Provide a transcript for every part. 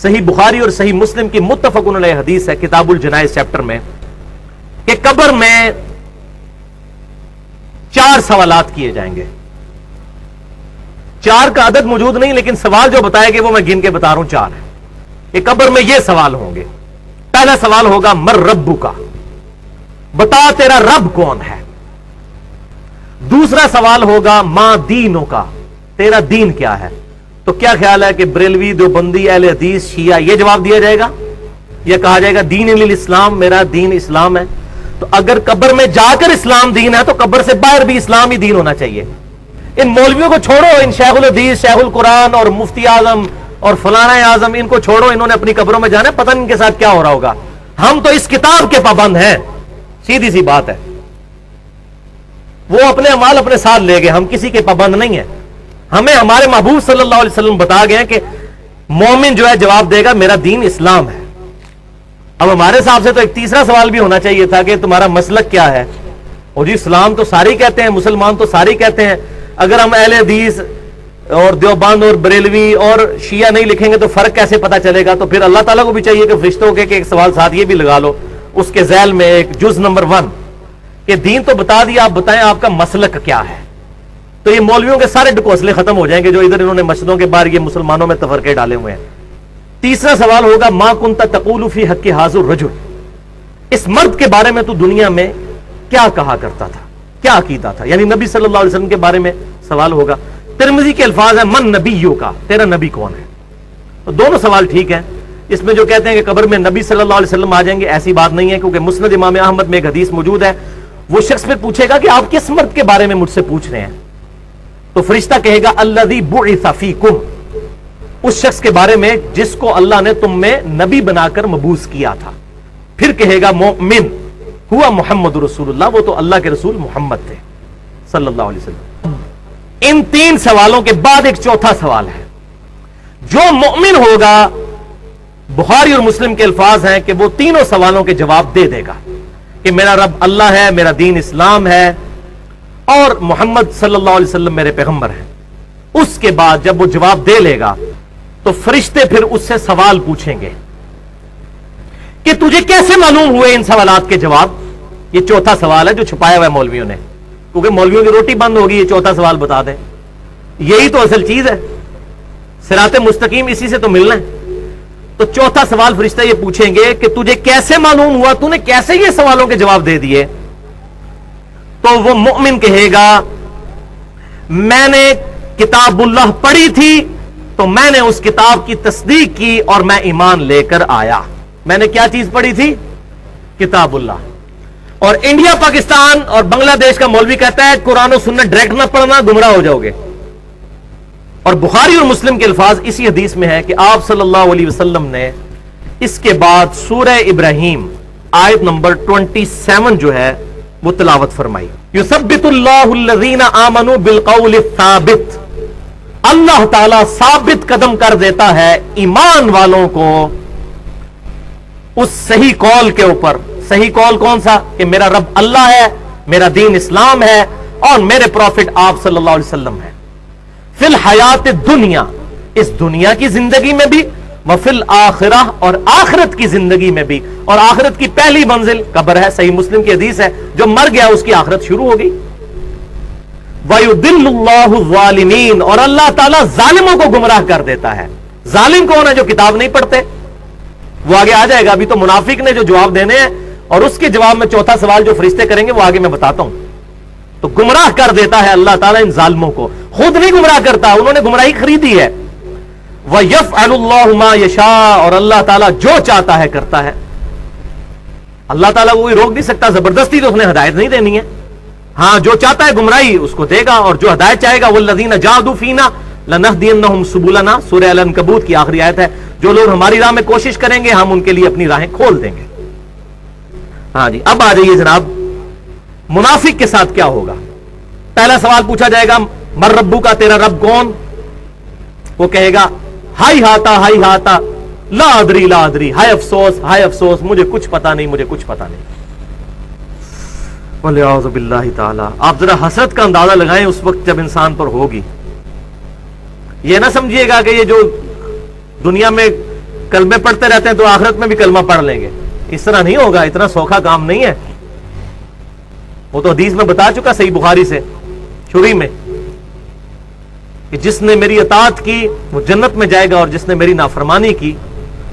صحیح بخاری اور صحیح مسلم کی متفقن علیہ حدیث ہے کتاب الجنائز چیپٹر میں کہ قبر میں 4 سوالات کیے جائیں گے. 4 کا عدد موجود نہیں لیکن سوال جو بتائے گے وہ میں گن کے بتا رہا ہوں 4 ہے. کہ قبر میں یہ سوال ہوں گے. پہلا سوال ہوگا مر ربو کا، بتا تیرا رب کون ہے. دوسرا سوال ہوگا ما دینوں کا، تیرا دین کیا ہے. تو کیا خیال ہے کہ بریلوی، دیوبندی، اہل حدیث، شیعہ یہ جواب دیا جائے گا یا کہا جائے گا دین الاسلام، میرا دین اسلام ہے. تو اگر قبر میں جا کر اسلام دین ہے تو قبر سے باہر بھی اسلام ہی دین ہونا چاہیے. ان مولویوں کو چھوڑو، ان شیخ الحدیث، شیخ القرآن اور مفتی اعظم اور فلانا اعظم، ان کو چھوڑو، انہوں نے اپنی قبروں میں جانا ہے، پتہ نہیں ان کے ساتھ کیا ہو رہا ہوگا. ہم تو اس کتاب کے پابند ہیں، سیدھی سی بات ہے. وہ اپنے اعمال اپنے ساتھ لے گئے، ہم کسی کے پابند نہیں ہیں. ہمیں ہمارے محبوب صلی اللہ علیہ وسلم بتا گئے کہ مومن جو ہے جواب دے گا میرا دین اسلام ہے. اب ہمارے حساب سے تو ایک تیسرا سوال بھی ہونا چاہیے تھا کہ تمہارا مسلک کیا ہے. اور جی اسلام تو ساری کہتے ہیں، مسلمان تو ساری کہتے ہیں. اگر ہم اہل حدیث اور دیوبند اور بریلوی اور شیعہ نہیں لکھیں گے تو فرق کیسے پتا چلے گا. تو پھر اللہ تعالیٰ کو بھی چاہیے کہ فرشتوں کے ایک سوال ساتھ یہ بھی لگا لو اس کے ذیل میں ایک جز نمبر 1 کہ دین تو بتا دیا، آپ بتائیں آپ کا مسلک کیا ہے. تو یہ مولویوں کے سارے ڈکوسلے ختم ہو جائیں گے جو ادھر انہوں نے مسجدوں کے باہر یہ مسلمانوں میں تفرقے ڈالے ہوئے ہیں. تیسرا سوال ہوگا ما کنت تقول فی حق ھذا الرجل، اس مرد کے بارے میں تو دنیا میں کیا کہا کرتا تھا، کیا عقیدہ تھا. یعنی نبی صلی اللہ علیہ وسلم کے بارے میں سوال ہوگا. ترمذی کے الفاظ ہیں من نبیوں کا، تیرا نبی کون ہے. تو دونوں سوال ٹھیک ہیں. اس میں جو کہتے ہیں کہ قبر میں نبی صلی اللہ علیہ وسلم آ جائیں گے، ایسی بات نہیں ہے، کیونکہ مسند امام احمد میں ایک حدیث موجود ہے. وہ شخص پھر پوچھے گا کہ آپ کس مرد کے بارے میں مجھ سے پوچھ رہے ہیں. تو فرشتہ کہے گا الذی بعث فیکم، اس شخص کے بارے میں جس کو اللہ نے تم میں نبی بنا کر مبعوث کیا تھا. پھر کہے گا مومن ہوا محمد رسول اللہ، وہ تو اللہ کے رسول محمد تھے صلی اللہ علیہ وسلم. ان 3 سوالوں کے بعد ایک چوتھا سوال ہے. جو مومن ہوگا، بخاری اور مسلم کے الفاظ ہیں کہ وہ تینوں سوالوں کے جواب دے دے گا کہ میرا رب اللہ ہے، میرا دین اسلام ہے اور محمد صلی اللہ علیہ وسلم میرے پیغمبر ہیں. اس کے بعد جب وہ جواب دے لے گا تو فرشتے پھر اس سے سوال پوچھیں گے کہ تجھے کیسے معلوم ہوئے ان سوالات کے جواب. یہ چوتھا سوال ہے جو چھپایا ہوا ہے مولویوں نے، کیونکہ مولویوں کی روٹی بند ہوگی. یہ چوتھا سوال بتا دیں، یہی تو اصل چیز ہے، صراط مستقیم اسی سے تو ملنا ہے. تو چوتھا سوال فرشتہ یہ پوچھیں گے کہ تجھے کیسے معلوم ہوا، تو نے کیسے یہ سوالوں کے جواب دے دیے. تو وہ مومن کہے گا میں نے کتاب اللہ پڑھی تھی تو میں نے اس کتاب کی تصدیق کی اور میں ایمان لے کر آیا. میں نے کیا چیز پڑھی تھی؟ کتاب اللہ. اور انڈیا، پاکستان اور بنگلہ دیش کا مولوی کہتا ہے قرآن و سنت ڈائریکٹ نہ پڑھنا، گمراہ ہو جاؤ گے. اور بخاری اور مسلم کے الفاظ اسی حدیث میں ہے کہ آپ صلی اللہ علیہ وسلم نے اس کے بعد سورہ ابراہیم آیت نمبر 27 جو ہے وہ تلاوت فرمائی. یثبت اللہ الذین آمنوا بالقول الثابت، اللہ تعالی ثابت قدم کر دیتا ہے ایمان والوں کو اس صحیح قول کے اوپر. صحیح قول کون سا؟ کہ میرا رب اللہ ہے، میرا دین اسلام ہے اور میرے پروفٹ آپ صلی اللہ علیہ وسلم ہے. فی الحیات الدنیا، اس دنیا کی زندگی میں بھی، وفی الآخرہ اور آخرت کی زندگی میں بھی. اور آخرت کی پہلی منزل قبر ہے. صحیح مسلم کی حدیث ہے جو مر گیا اس کی آخرت شروع ہو گئی. وَيُضِلُّ اللَّهُ الظَّالِمِينَ، اور اللہ تعالیٰ ظالموں کو گمراہ کر دیتا ہے. ظالم کون ہے؟ جو کتاب نہیں پڑھتے. وہ آگے آ جائے گا. ابھی تو منافق نے جو جواب دینے ہیں اور اس کے جواب میں چوتھا سوال جو فرشتے کریں گے وہ آگے میں بتاتا ہوں. تو گمراہ کر دیتا ہے اللہ تعالیٰ ان ظالموں کو، خود نہیں گمراہ کرتا، انہوں نے گمراہی خریدی ہے. وَيَفْعَلُ اللَّهُ مَا يَشَاءُ، اور اللہ تعالیٰ جو چاہتا ہے کرتا ہے. اللہ تعالیٰ کوئی روک نہیں سکتا، زبردستی تو اس نے ہدایت نہیں دینی ہے. ہاں جو چاہتا ہے گمراہی اس کو دے گا، اور جو ہدایت چاہے گا وَالَّذِينَ جَاهَدُوا فِينَا لَنَهْدِيَنَّهُمْ سُبُلَنَا، سورہ العنکبوت کی آخری آیت ہے. جو لوگ ہماری راہ میں کوشش کریں گے ہم ان کے لیے اپنی راہیں کھول دیں گے. ہاں جی، اب آ جائیے جناب، منافق کے ساتھ کیا ہوگا. پہلا سوال پوچھا جائے گا مر ربو کا، تیرا رب کون. وہ کہے گا ہائی ہاتا لا ادری لا ادری، ہائے افسوس مجھے کچھ پتا نہیں، مجھے کچھ پتا نہیں. وَلِعَوْذُ بِاللَّهِ تعالی. آپ ذرا حسرت کا اندازہ لگائیں اس وقت جب انسان پر ہوگی. یہ نہ سمجھیے گا کہ یہ جو دنیا میں کلمے پڑھتے رہتے ہیں تو آخرت میں بھی کلمہ پڑھ لیں گے. اس طرح نہیں ہوگا, اتنا سوکھا کام نہیں ہے. وہ تو حدیث میں بتا چکا صحیح بخاری سے شروع میں کہ جس نے میری اطاعت کی وہ جنت میں جائے گا, اور جس نے میری نافرمانی کی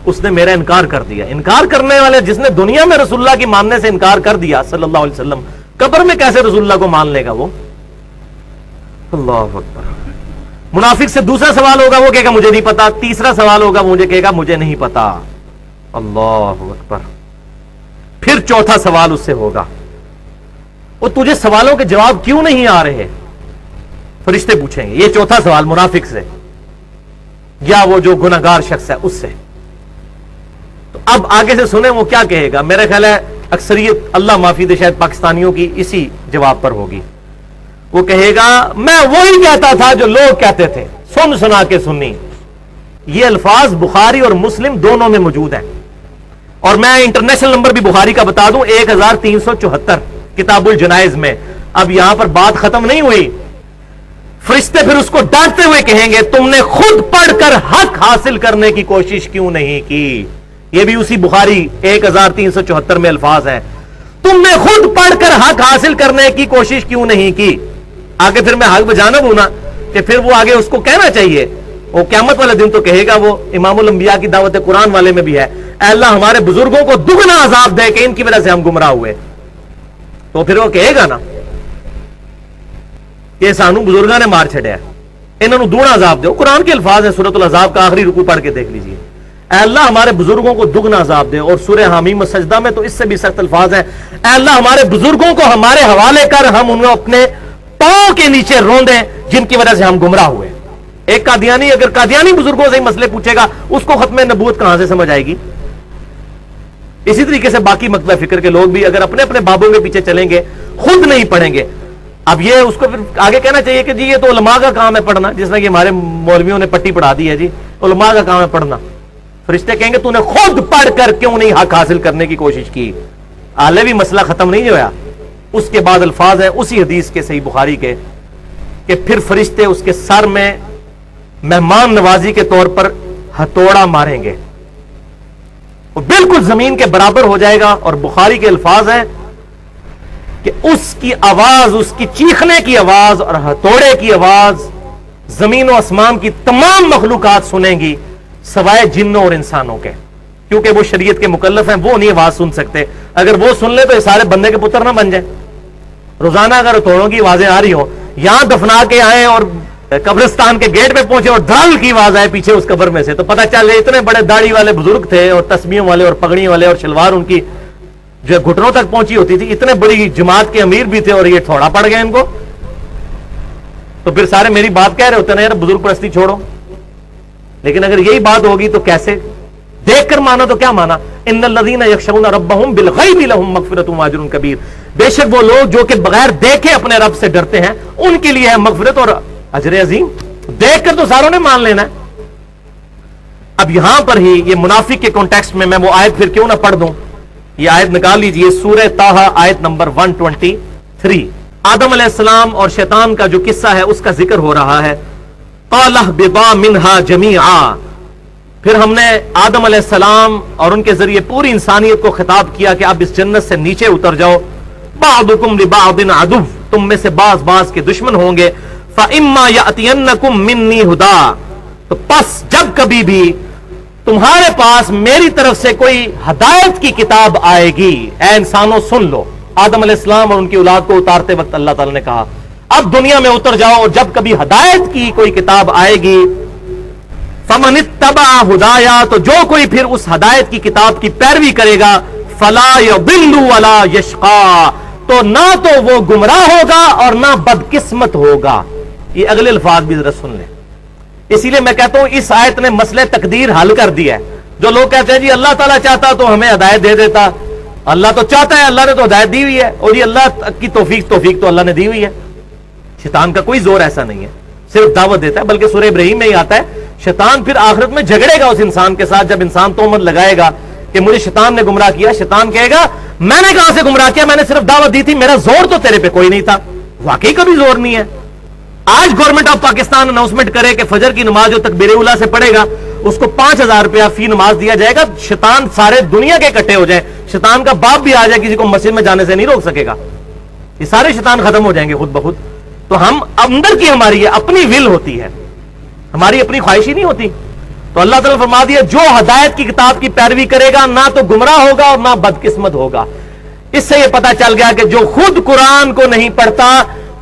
اس نے میرا انکار کر دیا. انکار کرنے والے, جس نے دنیا میں رسول اللہ کی ماننے سے انکار کر دیا صلی اللہ علیہ وسلم, قبر میں کیسے رسول اللہ کو مان لے گا وہ؟ اللہ اکبر. منافق سے دوسرا سوال ہوگا, وہ کہے گا مجھے نہیں پتا. تیسرا سوال ہوگا, مجھے کہے گا مجھے نہیں پتا. اللہ اکبر. پھر چوتھا سوال اس سے ہوگا, وہ تجھے سوالوں کے جواب کیوں نہیں آ رہے؟ فرشتے پوچھیں گے یہ چوتھا سوال منافق سے, یا وہ جو گناہگار شخص ہے اس سے. تو اب آگے سے سنیں وہ کیا کہے گا. میرا خیال ہے اکثریت, اللہ معافی دے, شاید پاکستانیوں کی اسی جواب پر ہوگی. وہ کہے گا میں وہی کہتا تھا جو لوگ کہتے تھے, سن سنا کے سنی. یہ الفاظ بخاری اور مسلم دونوں میں موجود ہیں, اور میں انٹرنیشنل نمبر بھی بخاری کا بتا دوں, 1374 کتاب الجنائز میں. اب یہاں پر بات ختم نہیں ہوئی. فرشتے پھر اس کو ڈانٹتے ہوئے کہیں گے تم نے خود پڑھ کر حق حاصل کرنے کی کوشش کیوں نہیں کی. یہ بھی اسی بخاری 1374 میں الفاظ ہیں, تم نے خود پڑھ کر حق حاصل کرنے کی کوشش کیوں نہیں کی. آگے پھر میں حق بجانب ہوں نا, کہ پھر وہ آگے اس کو کہنا چاہیے. وہ قیامت والے دن تو کہے گا, وہ امام الانبیاء کی دعوت قرآن والے میں بھی ہے, اے اللہ ہمارے بزرگوں کو دگنا عذاب دے کہ ان کی وجہ سے ہم گمراہ ہوئے. تو پھر وہ کہے گا نا کہ سانو بزرگاں نے مار چھڑیا, انہوں نے دگنا عذاب دے. قرآن کے الفاظ ہیں, سورۃ العذاب کا آخری رکوع پڑھ کے دیکھ لیجئے, اے اللہ ہمارے بزرگوں کو دگنا عذاب دے. اور سورہ حامیم السجدہ میں تو اس سے بھی سخت الفاظ ہیں, اے اللہ ہمارے بزرگوں کو ہمارے حوالے کر, ہم انہیں اپنے پاؤں کے نیچے روندیں جن کی وجہ سے ہم گمراہ ہوئے. ایک قادیانی اگر قادیانی بزرگوں سے ہی مسئلے پوچھے گا, اس کو ختم نبوت کہاں سے سمجھ آئے گی؟ اسی طریقے سے باقی مکتبہ فکر کے لوگ بھی اگر اپنے اپنے بابوں کے پیچھے چلیں گے, خود نہیں پڑھیں گے. اب یہ اس کو پھر آگے کہنا چاہیے کہ جی یہ تو علماء کا کام ہے پڑھنا, جس طرح کہ ہمارے مولویوں نے پٹی پڑھا دی ہے, جی علماء کا کام ہے پڑھنا. فرشتے کہیں گے تو نے خود پڑھ کر کیوں نہیں حق حاصل کرنے کی کوشش کی؟ آلے بھی مسئلہ ختم نہیں ہوا. اس کے بعد الفاظ ہیں اسی حدیث کے صحیح بخاری کے, کہ پھر فرشتے اس کے سر میں مہمان نوازی کے طور پر ہتھوڑا ماریں گے, وہ بالکل زمین کے برابر ہو جائے گا. اور بخاری کے الفاظ ہیں کہ اس کی آواز, اس کی چیخنے کی آواز اور ہتھوڑے کی آواز زمین و آسمان کی تمام مخلوقات سنیں گی سوائے جنوں اور انسانوں کے, کیونکہ وہ شریعت کے مکلف ہیں, وہ نہیں آواز سن سکتے. اگر وہ سن لے تو یہ سارے بندے کے پتر نہ بن جائیں. روزانہ اگر ہتھوڑوں کی آوازیں آ رہی ہوں, یہاں دفنا کے آئے اور قبرستان کے گیٹ پہ پہنچے اور دھڑل کی آواز آئے پیچھے اس قبر میں سے, تو پتہ چل جائے اتنے بڑے داڑھی والے بزرگ تھے, اور تسبیحوں والے اور پگڑی والے, اور شلوار ان کی جو گھٹنوں تک پہنچی ہوتی تھی, اتنے بڑی جماعت کے امیر بھی تھے, اور یہ تھوڑا پڑ گئے ان کو. تو پھر سارے میری بات کہہ رہے ہوتے ہیں یار بزرگ پرستی چھوڑو. لیکن اگر یہی بات ہوگی تو کیسے دیکھ کر مانا تو کیا مانا؟ ان الذین یخشون ربهم بالغیب لهم مغفرۃ واجر کبیر, بے شک وہ لوگ جو کہ بغیر دیکھے اپنے رب سے ڈرتے ہیں ان کے لیے ہے مغفرت اور اجر عظیم. دیکھ کر تو ساروں نے مان لینا ہے. اب یہاں پر ہی یہ منافق کے کانٹیکسٹ میں وہ آیت پھر کیوں نہ پڑھ دوں. یہ آیت نکال لیجئے, سورہ طٰہٰ آیت نمبر 123. آدم علیہ السلام اور شیطان کا جو قصہ ہے اس کا ذکر ہو رہا ہے. قَالَ اهْبِطَا مِنْهَا جَمِيعًا, پھر ہم نے آدم علیہ السلام اور ان کے ذریعے پوری انسانیت کو خطاب کیا کہ اب اس جنت سے نیچے اتر جاؤ. بَعْضُكُمْ لِبَعْضٍ عَدُوٌّ, تم میں سے بعض کے دشمن ہوں گے. فَإِمَّا يَأْتِيَنَّكُمْ مِنِّي هُدًى, تو پس جب کبھی بھی تمہارے پاس میری طرف سے کوئی ہدایت کی کتاب آئے گی, اے انسانوں سن لو. آدم علیہ السلام اور ان کی اولاد کو اتارتے وقت اللہ تعالی نے کہا اب دنیا میں اتر جاؤ, اور جب کبھی ہدایت کی کوئی کتاب آئے گی, فَمَنِ اتَّبَعَ هُدَايَا, تو جو کوئی پھر اس ہدایت کی کتاب کی پیروی کرے گا, فَلَا يَضِلُّ وَلَا يَشْقَى, تو نہ تو وہ گمراہ ہوگا اور نہ بدقسمت ہوگا. یہ اگلے الفاظ بھی ذرا سن لیں. اسی لیے میں کہتا ہوں اس آیت نے مسئلہ تقدیر حل کر دیا ہے. جو لوگ کہتے ہیں جی اللہ تعالیٰ چاہتا تو ہمیں ہدایت دے دیتا, اللہ تو چاہتا ہے, اللہ نے تو ہدایت دی ہوئی ہے, اور یہ اللہ کی توفیق تو اللہ نے دی ہوئی ہے. شیطان کا کوئی زور ایسا نہیں ہے, صرف دعوت دیتا ہے. بلکہ سورہ ابراہیم میں ہی آتا ہے شیطان پھر آخرت میں جھگڑے گا اس انسان کے ساتھ. جب انسان تہمت لگائے گا کہ مجھے شیطان نے گمراہ کیا, شیطان کہے گا میں نے کہاں سے گمراہ کیا, میں نے صرف دعوت دی تھی, میرا زور تو تیرے پہ کوئی نہیں تھا. واقعی کبھی زور نہیں ہے. آج گورنمنٹ آف پاکستان اناؤنسمنٹ کرے کہ فجر کی نماز جو تکبیر اولیٰ سے پڑھے گا اس کو 5,000 روپیہ فی نماز دیا جائے گا. شیطان سارے دنیا کے اکٹھے ہو جائیں, شیطان کا باپ بھی آ جائے, کسی کو مسجد میں جانے سے نہیں روک سکے گا. یہ سارے شیطان ختم ہو جائیں گے خود بخود. تو ہم اندر کی ہماری ہے, اپنی ول ہوتی ہے, ہماری اپنی خواہش ہی نہیں ہوتی. تو اللہ تعالیٰ فرما دیا جو ہدایت کی کتاب کی پیروی کرے گا نہ تو گمراہ ہوگا اور نہ بدقسمت ہوگا. اس سے یہ پتا چل گیا کہ جو خود قرآن کو نہیں پڑھتا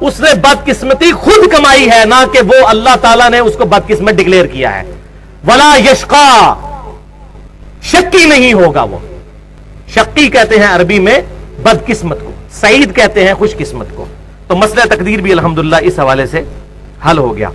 اس نے بدقسمتی خود کمائی ہے, نہ کہ وہ اللہ تعالیٰ نے اس کو بدقسمت ڈکلیئر کیا ہے. ولا یشقا, شکی نہیں ہوگا وہ. شقی کہتے ہیں عربی میں بدقسمت کو, سعید کہتے ہیں خوش قسمت کو. تو مسئلہ تقدیر بھی الحمدللہ اس حوالے سے حل ہو گیا.